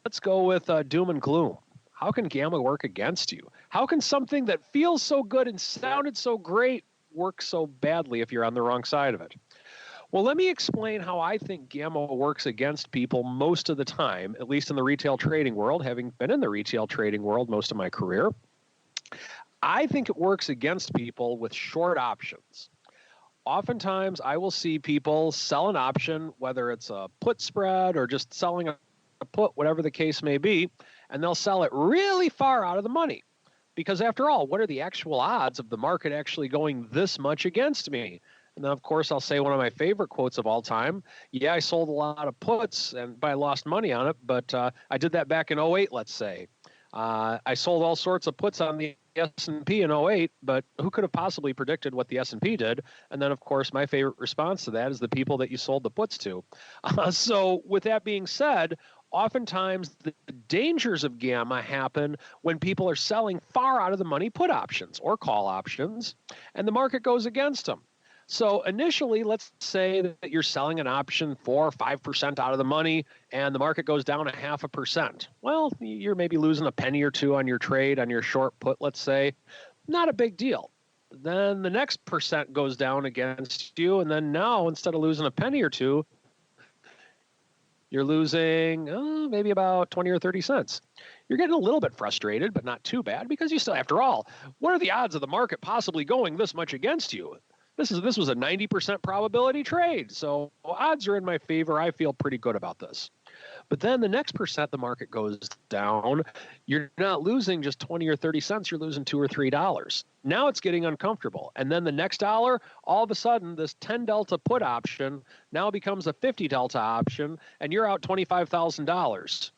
Let's go with doom and gloom. How can gamma work against you? How can something that feels so good and sounded so great work so badly if you're on the wrong side of it? Well, let me explain how I think gamma works against people most of the time, at least in the retail trading world, having been in the retail trading world most of my career. I think it works against people with short options. Oftentimes, I will see people sell an option, whether it's a put spread or just selling a put, whatever the case may be, and they'll sell it really far out of the money. Because after all, what are the actual odds of the market actually going this much against me? And then, of course, I'll say one of my favorite quotes of all time. Yeah, I sold a lot of puts, but I lost money on it. But I did that back in '08, let's say. I sold all sorts of puts on the S&P in '08, but who could have possibly predicted what the S&P did? And then, of course, my favorite response to that is the people that you sold the puts to. So with that being said, oftentimes the dangers of gamma happen when people are selling far out of the money put options or call options, and the market goes against them. So initially, let's say that you're selling an option 4 or 5% out of the money, and the market goes down 0.5%. Well, you're maybe losing a penny or two on your trade, on your short put, let's say. Not a big deal. Then the next percent goes down against you, and then now, instead of losing a penny or two, you're losing maybe about 20 or 30 cents. You're getting a little bit frustrated, but not too bad, because you still, after all, what are the odds of the market possibly going this much against you? This was a 90% probability trade, so odds are in my favor. I feel pretty good about this. But then the next percent the market goes down, you're not losing just 20 or 30 cents, you're losing $2 or $3. Now it's getting uncomfortable. And then the next dollar, all of a sudden, this 10 delta put option now becomes a 50 delta option, and you're out $25,000.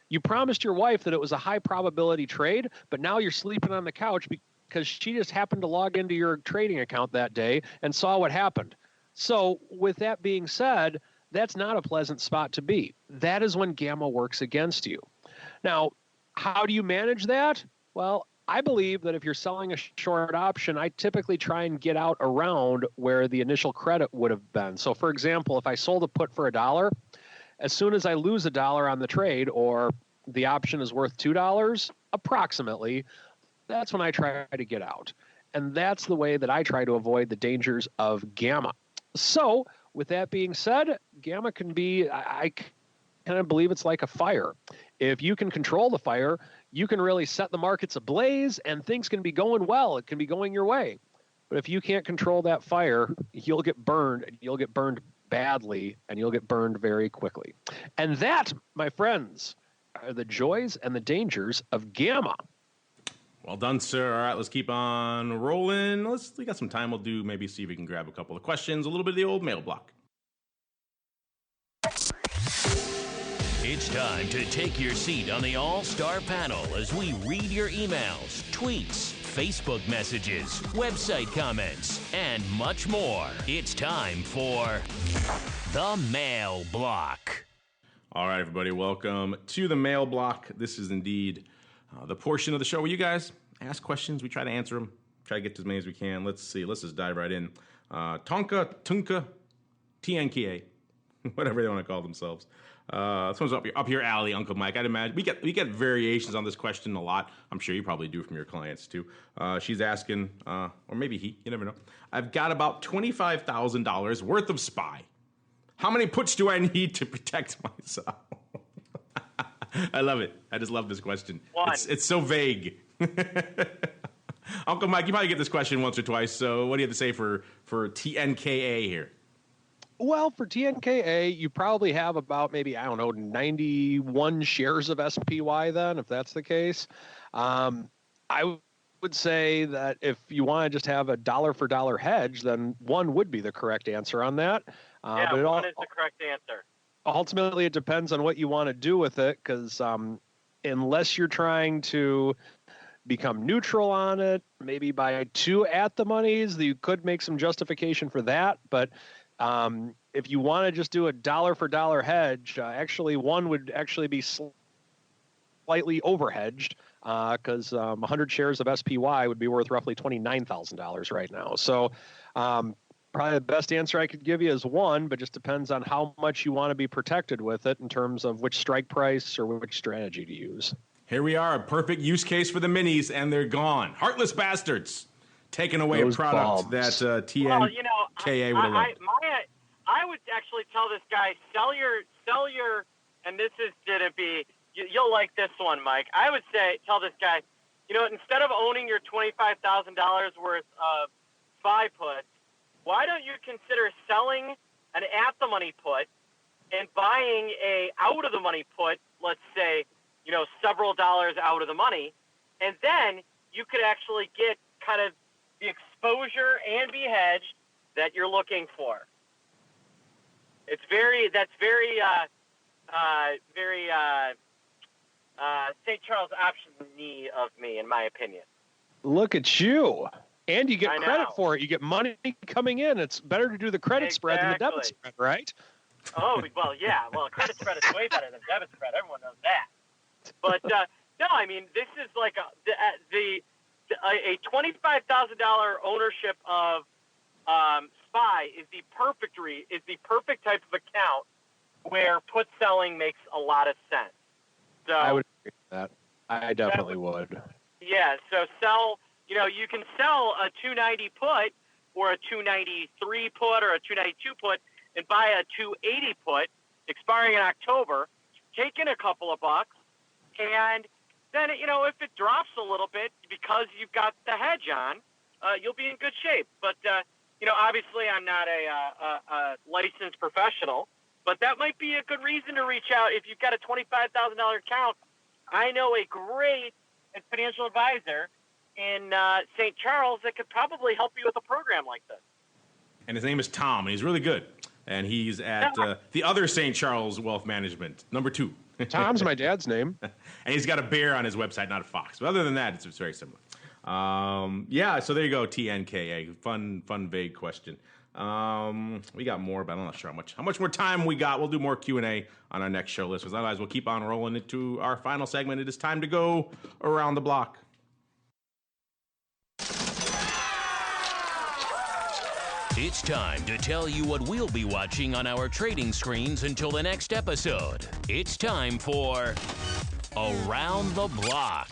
You promised your wife that it was a high probability trade, but now you're sleeping on the couch because she just happened to log into your trading account that day and saw what happened. So with that being said, that's not a pleasant spot to be. That is when gamma works against you. Now, how do you manage that? Well, I believe that if you're selling a short option, I typically try and get out around where the initial credit would have been. So for example, if I sold a put for $1, as soon as I lose $1 on the trade, or the option is worth $2 approximately, that's when I try to get out. And that's the way that I try to avoid the dangers of gamma. So with that being said, gamma can be, I kind of believe it's like a fire. If you can control the fire, you can really set the markets ablaze and things can be going well. It can be going your way. But if you can't control that fire, you'll get burned, and you'll get burned badly, and you'll get burned very quickly. And that, my friends, are the joys and the dangers of gamma. Well done, sir. All right, let's keep on rolling. We got some time. We'll maybe see if we can grab a couple of questions, a little bit of the old mail block. It's time to take your seat on the All-Star panel as we read your emails, tweets, Facebook messages, website comments, and much more. It's time for the Mail Block. All right, everybody, welcome to the Mail Block. This is indeed the portion of the show where you guys ask questions. We try to answer them, try to get to as many as we can. Let's see. Let's just dive right in. Tonka, TNKA, whatever they want to call themselves. This one's up your alley, Uncle Mike. I'd imagine we get variations on this question a lot. I'm sure you probably do from your clients too. She's asking, or maybe he, you never know. I've got about $25,000 worth of SPY. How many puts do I need to protect myself? I love it. I just love this question. It's so vague. Uncle Mike, you probably get this question once or twice. So what do you have to say for TNKA here? Well, for TNKA, you probably have about maybe, 91 shares of SPY then, if that's the case. I would say that if you want to just have a dollar for dollar hedge, then one would be the correct answer on that. But one is the correct answer. Ultimately, it depends on what you want to do with it, because unless you're trying to become neutral on it, maybe buy 2 at the monies, you could make some justification for that. But if you want to just do a dollar for dollar hedge, actually one would actually be slightly overhedged, because 100 shares of SPY would be worth roughly $29,000 right now. So probably the best answer I could give you is 1, but just depends on how much you want to be protected with it in terms of which strike price or which strategy to use. Here we are, a perfect use case for the minis, and they're gone. Heartless bastards, taking away those a product bombs. That TNKA would have loved. I would actually tell this guy, sell your, and this is going to be, you'll like this one, Mike. I would tell this guy, instead of owning your $25,000 worth of SPY puts, why don't you consider selling an at-the-money put and buying a out-of-the-money put, let's say, several dollars out of the money, and then you could actually get kind of the exposure and be hedged that you're looking for. That's very St. Charles option-y of me, in my opinion. Look at you. And you get credit for it. You get money coming in. It's better to do the credit spread than the debit spread, right? Oh, well, yeah. Well, credit spread is way better than debit spread. Everyone knows that. But, no, I mean, this is like a $25,000 ownership of SPY is the perfect type of account where put selling makes a lot of sense. So I would agree with that. I definitely would. Yeah, so sell, you can sell a 290 put or a 293 put or a 292 put and buy a 280 put expiring in October, take in a couple of bucks, and then, if it drops a little bit because you've got the hedge on, you'll be in good shape. But, obviously I'm not a licensed professional, but that might be a good reason to reach out. If you've got a $25,000 account, I know a great financial advisor in St. Charles that could probably help you with a program like this. And his name is Tom, and he's really good. And he's at the other St. Charles Wealth Management, number 2. Tom's my dad's name. And he's got a bear on his website, not a fox. But other than that, it's very similar. Yeah, so there you go, TNKA. Fun, vague question. We got more, but I'm not sure how much more time we got. We'll do more Q&A on our next show list, because otherwise we'll keep on rolling into our final segment. It is time to go around the block. It's time to tell you what we'll be watching on our trading screens until the next episode. It's time for Around the Block.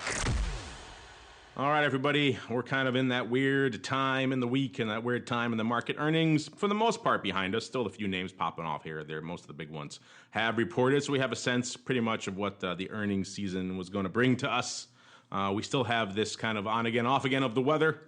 All right, everybody, we're kind of in that weird time in the week and that weird time in the market. Earnings, for the most part, behind us. Still a few names popping off here or there. Most of the big ones have reported, so we have a sense pretty much of what the earnings season was going to bring to us. We still have this kind of on again, off again of the weather.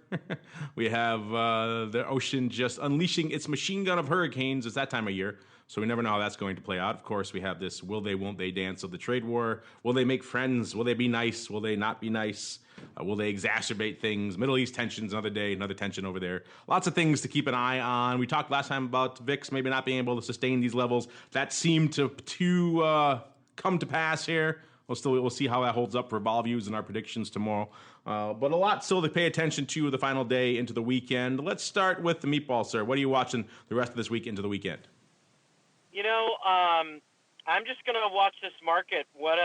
We have the ocean just unleashing its machine gun of hurricanes. It's that time of year, so we never know how that's going to play out. Of course, we have this will they, won't they dance of the trade war. Will they make friends? Will they be nice? Will they not be nice? Will they exacerbate things? Middle East tensions, another day, another tension over there. Lots of things to keep an eye on. We talked last time about VIX maybe not being able to sustain these levels. That seemed to come to pass here. We'll see how that holds up for vol views and our predictions tomorrow. But a lot still to pay attention to the final day into the weekend. Let's start with the meatball, sir. What are you watching the rest of this week into the weekend? I'm just going to watch this market. What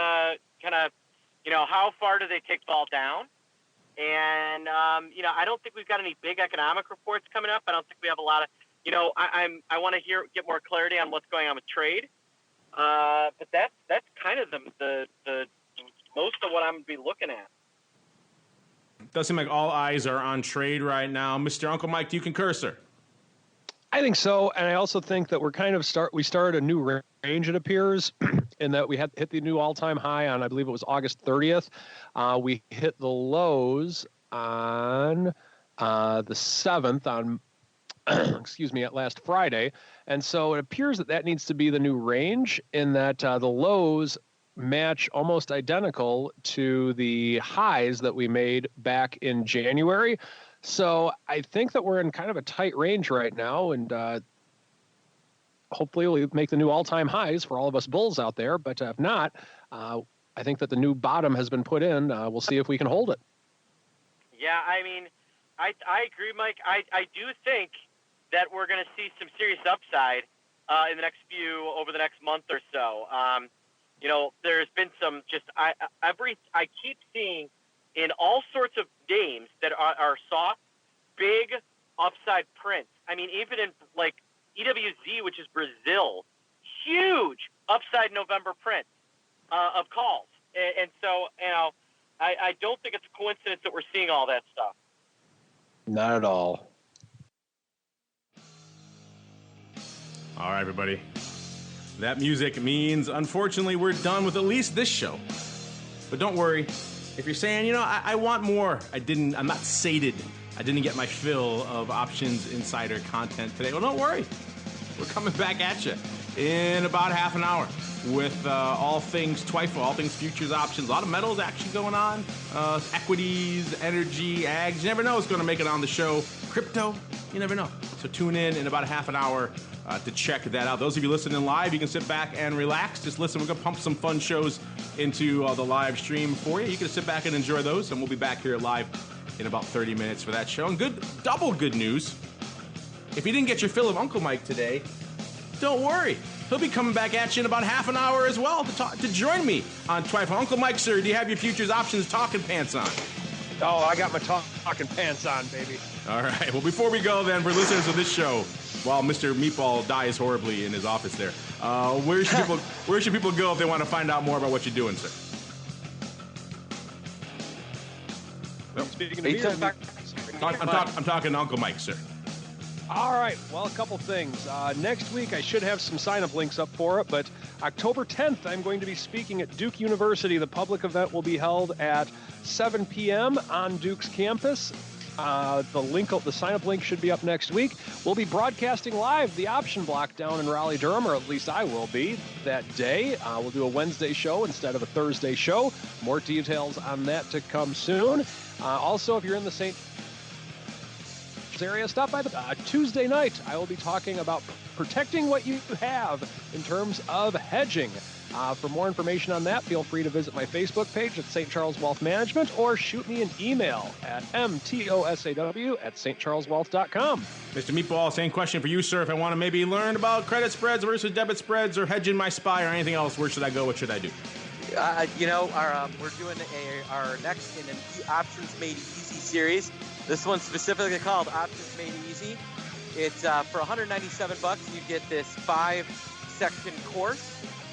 how far do they take vol down? And, I don't think we've got any big economic reports coming up. I don't think we have a lot of, I want to get more clarity on what's going on with trade. But that's kind of the most of what I'm going to be looking at. It does seem like all eyes are on trade right now. Mr. Uncle Mike, do you concur, sir? I think so, and I also think that we started a new range, it appears, in that we had hit the new all-time high on, I believe it was August 30th. We hit the lows on the 7th on at last Friday. And so it appears that needs to be the new range, in that the lows match almost identical to the highs that we made back in January. So I think that we're in kind of a tight range right now, and hopefully we'll make the new all-time highs for all of us bulls out there. But if not, I think that the new bottom has been put in. We'll see if we can hold it. Yeah, I mean, I agree, Mike. I do think that we're going to see some serious upside in the over the next month or so. There's been some I keep seeing in all sorts of names that are soft, big upside prints. I mean, even in like EWZ, which is Brazil, huge upside November print of calls. And so, I don't think it's a coincidence that we're seeing all that stuff. Not at all. All All right, everybody. That music means, unfortunately, we're done with at least this show. But don't worry. If you're saying, I want more, I'm not sated. I didn't get my fill of Options Insider content today. Well, don't worry. We're coming back at you in about half an hour with all things TWIFO, all things futures options. A lot of metals action going on. Equities, energy, ags. You never know what's going to make it on the show. Crypto, you never know. So tune in about half an hour to check that out. Those of you listening live, you can sit back and relax. Just listen. We're going to pump some fun shows into the live stream for you. You can sit back and enjoy those, and we'll be back here live in about 30 minutes for that show. And double good news. If you didn't get your fill of Uncle Mike today, don't worry. He'll be coming back at you in about half an hour as well to join me on TWIFO. Uncle Mike, sir, do you have your futures options talking pants on? Oh, I got my talking pants on, baby. All right. Well, before we go, then, for listeners of this show, while Mr. Meatball dies horribly in his office there, where should people go if they want to find out more about what you're doing, sir? Well, speaking of beer, I'm talking to Uncle Mike, sir. All right. Well, a couple things. Next week, I should have some sign-up links up for it, but October 10th, I'm going to be speaking at Duke University. The public event will be held at 7 p.m. on Duke's campus. The sign-up link should be up next week. We'll be broadcasting live the option block down in Raleigh-Durham, or at least I will be that day. We'll do a Wednesday show instead of a Thursday show. More details on that to come soon. Also, if you're in the St. area, stop by the Tuesday night. I will be talking about protecting what you have in terms of hedging. For more information on that, feel free to visit my Facebook page at St. Charles Wealth Management or shoot me an email at mtosaw@stcharleswealth.com. Mr. Meatball, same question for you, sir. If I want to maybe learn about credit spreads versus debit spreads or hedging my SPY or anything else, where should I go? What should I do? We're doing our next in an Options Made Easy series. This one's specifically called Options Made Easy. It's for $197. You get this 5-section course.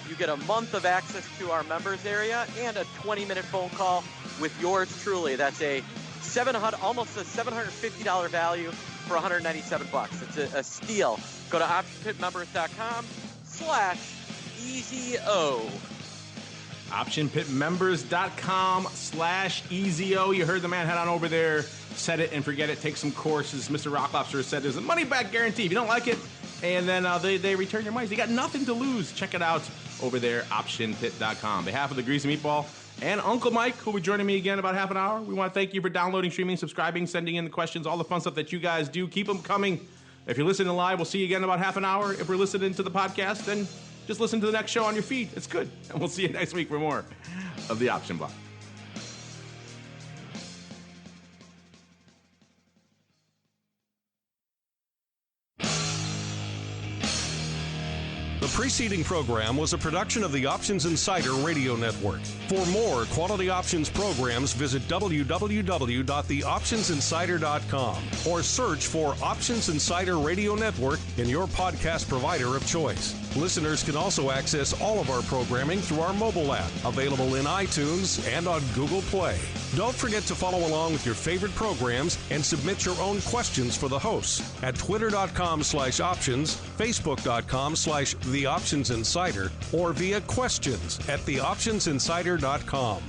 You get a month of access to our members area and a 20-minute phone call with yours truly. That's almost a $750 value for $197. It's a steal. Go to optionpitmembers.com/EZO. optionpitmembers.com/EZO. You heard the man. Head on over there, set it and forget it. Take some courses. Mr. Rocklobster said there's a money-back guarantee. If you don't like it, and then they return your money. You got nothing to lose. Check it out over there, optionpit.com. On behalf of the Greasy Meatball and Uncle Mike, who will be joining me again in about half an hour, we want to thank you for downloading, streaming, subscribing, sending in the questions, all the fun stuff that you guys do. Keep them coming. If you're listening live, we'll see you again in about half an hour. If we're listening to the podcast, then just listen to the next show on your feed. It's good. And we'll see you next week for more of the Option Block. The preceding program was a production of the Options Insider Radio Network. For more quality options programs, visit www.theoptionsinsider.com or search for Options Insider Radio Network in your podcast provider of choice. Listeners can also access all of our programming through our mobile app, available in iTunes and on Google Play. Don't forget to follow along with your favorite programs and submit your own questions for the hosts at twitter.com/options, facebook.com/theoptionsinsider, or via questions at theoptionsinsider.com.